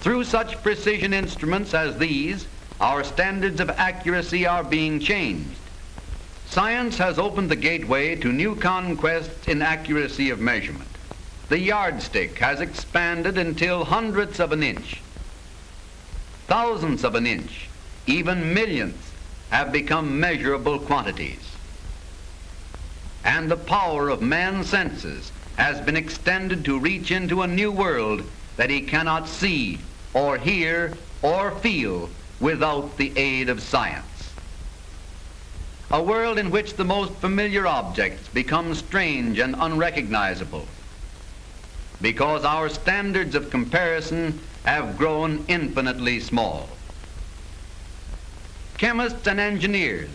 Through such precision instruments as these, our standards of accuracy are being changed. Science has opened the gateway to new conquests in accuracy of measurement. The yardstick has expanded until hundredths of an inch, thousandths of an inch, even millionths have become measurable quantities. And the power of man's senses has been extended to reach into a new world that he cannot see or hear or feel without the aid of science. A world in which the most familiar objects become strange and unrecognizable because our standards of comparison have grown infinitely small. Chemists and engineers,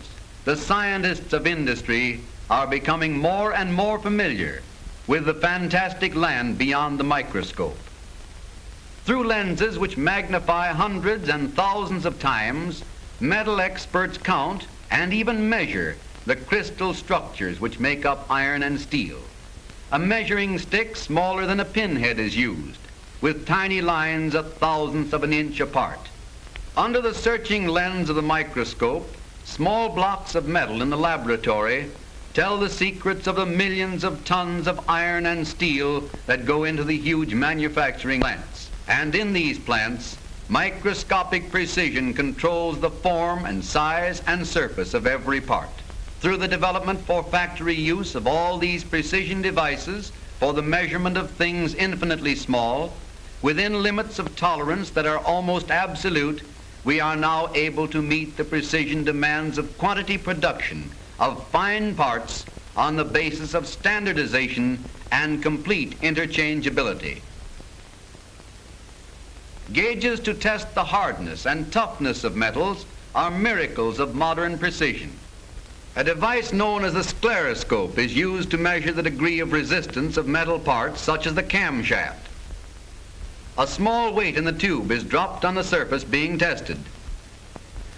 the scientists of industry, are becoming more and more familiar with the fantastic land beyond the microscope. Through lenses which magnify hundreds and thousands of times, metal experts count and even measure the crystal structures which make up iron and steel. A measuring stick smaller than a pinhead is used, with tiny lines a thousandth of an inch apart. Under the searching lens of the microscope, small blocks of metal in the laboratory tell the secrets of the millions of tons of iron and steel that go into the huge manufacturing plants. And in these plants, microscopic precision controls the form and size and surface of every part. Through the development for factory use of all these precision devices for the measurement of things infinitely small, within limits of tolerance that are almost absolute, we are now able to meet the precision demands of quantity production of fine parts on the basis of standardization and complete interchangeability. Gauges to test the hardness and toughness of metals are miracles of modern precision. A device known as the scleroscope is used to measure the degree of resistance of metal parts such as the camshaft. A small weight in the tube is dropped on the surface being tested.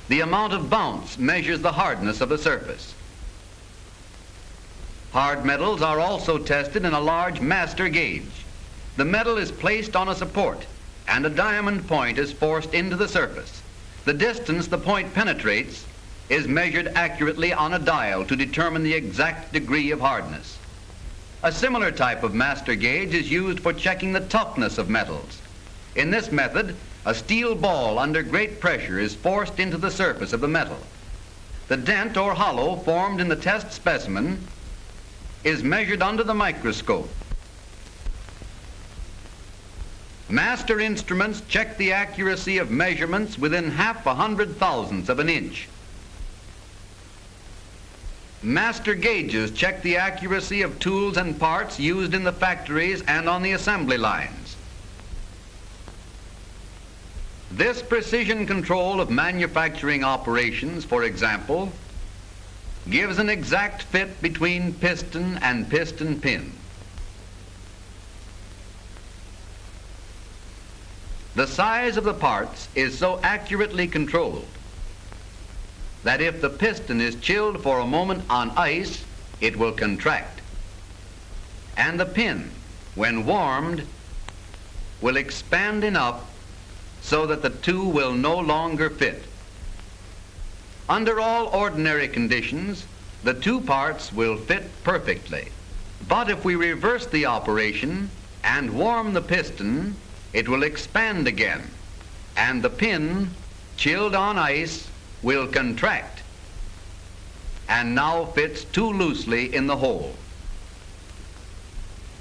The amount of bounce measures the hardness of the surface. Hard metals are also tested in a large master gauge. The metal is placed on a support and a diamond point is forced into the surface. The distance the point penetrates is measured accurately on a dial to determine the exact degree of hardness. A similar type of master gauge is used for checking the toughness of metals. In this method, a steel ball under great pressure is forced into the surface of the metal. The dent or hollow formed in the test specimen is measured under the microscope. Master instruments check the accuracy of measurements within half a hundred thousandths of an inch. Master gauges check the accuracy of tools and parts used in the factories and on the assembly lines. This precision control of manufacturing operations, for example, gives an exact fit between piston and piston pin. The size of the parts is so accurately controlled that if the piston is chilled for a moment on ice, it will contract. And the pin, when warmed, will expand enough so that the two will no longer fit. Under all ordinary conditions, the two parts will fit perfectly. But if we reverse the operation and warm the piston, it will expand again, and the pin, chilled on ice, will contract, and now fits too loosely in the hole.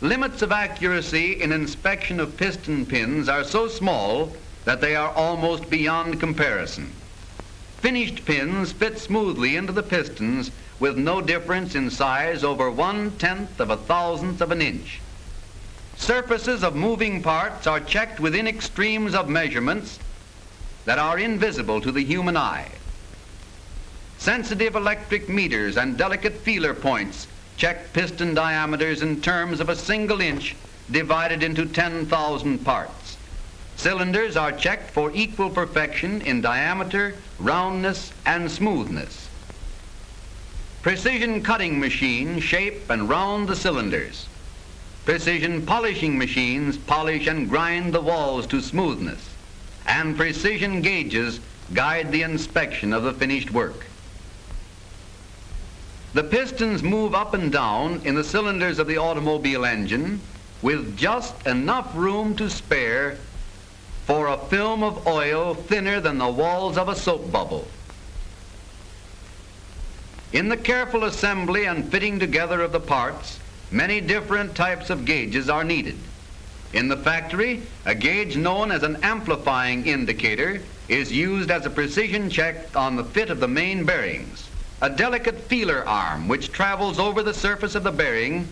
Limits of accuracy in inspection of piston pins are so small that they are almost beyond comparison. Finished pins fit smoothly into the pistons with no difference in size over 1/10 of a thousandth of an inch. Surfaces of moving parts are checked within extremes of measurements that are invisible to the human eye. Sensitive electric meters and delicate feeler points check piston diameters in terms of a single inch divided into 10,000 parts. Cylinders are checked for equal perfection in diameter, roundness, and smoothness. Precision cutting machines shape and round the cylinders. Precision polishing machines polish and grind the walls to smoothness. and precision gauges guide the inspection of the finished work. The pistons move up and down in the cylinders of the automobile engine with just enough room to spare for a film of oil thinner than the walls of a soap bubble. In the careful assembly and fitting together of the parts, many different types of gauges are needed. In the factory, a gauge known as an amplifying indicator is used as a precision check on the fit of the main bearings. A delicate feeler arm which travels over the surface of the bearing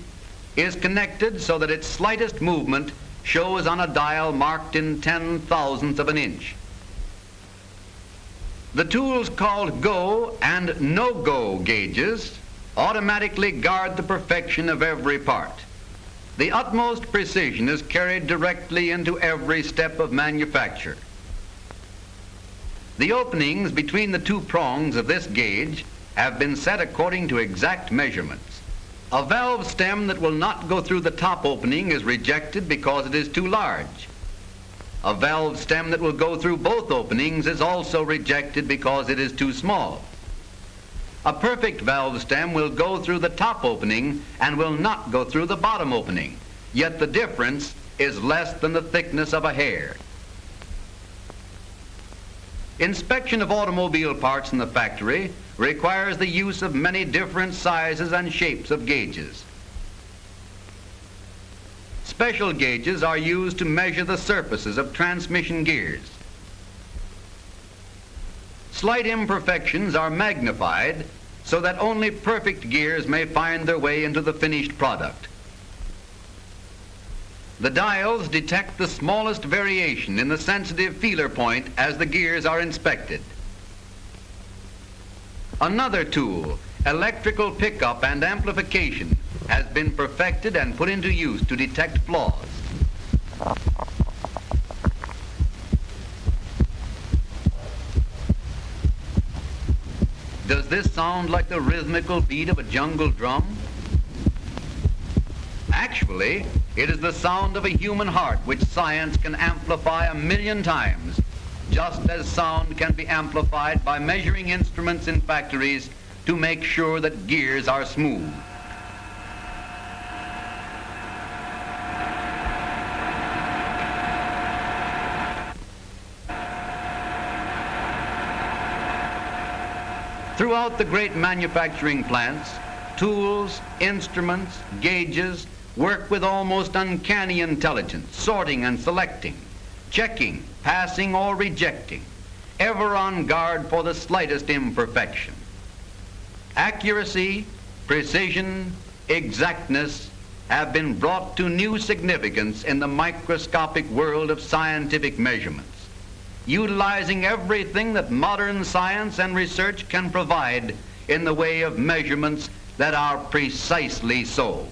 is connected so that its slightest movement shows on a dial marked in 10,000ths of an inch. The tools called go and no-go gauges automatically guard the perfection of every part. The utmost precision is carried directly into every step of manufacture. The openings between the two prongs of this gauge have been set according to exact measurements. A valve stem that will not go through the top opening is rejected because it is too large. A valve stem that will go through both openings is also rejected because it is too small. A perfect valve stem will go through the top opening and will not go through the bottom opening, yet the difference is less than the thickness of a hair. Inspection of automobile parts in the factory requires the use of many different sizes and shapes of gauges. Special gauges are used to measure the surfaces of transmission gears. Slight imperfections are magnified so that only perfect gears may find their way into the finished product. The dials detect the smallest variation in the sensitive feeler point as the gears are inspected. Another tool, electrical pickup and amplification, has been perfected and put into use to detect flaws. Does this sound like the rhythmical beat of a jungle drum? Actually, it is the sound of a human heart which science can amplify 1,000,000 times, just as sound can be amplified by measuring instruments in factories to make sure that gears are smooth. Throughout the great manufacturing plants, tools, instruments, gauges work with almost uncanny intelligence, sorting and selecting, checking, passing or rejecting, ever on guard for the slightest imperfection. Accuracy, precision, exactness have been brought to new significance in the microscopic world of scientific measurements, utilizing everything that modern science and research can provide in the way of measurements that are precisely so.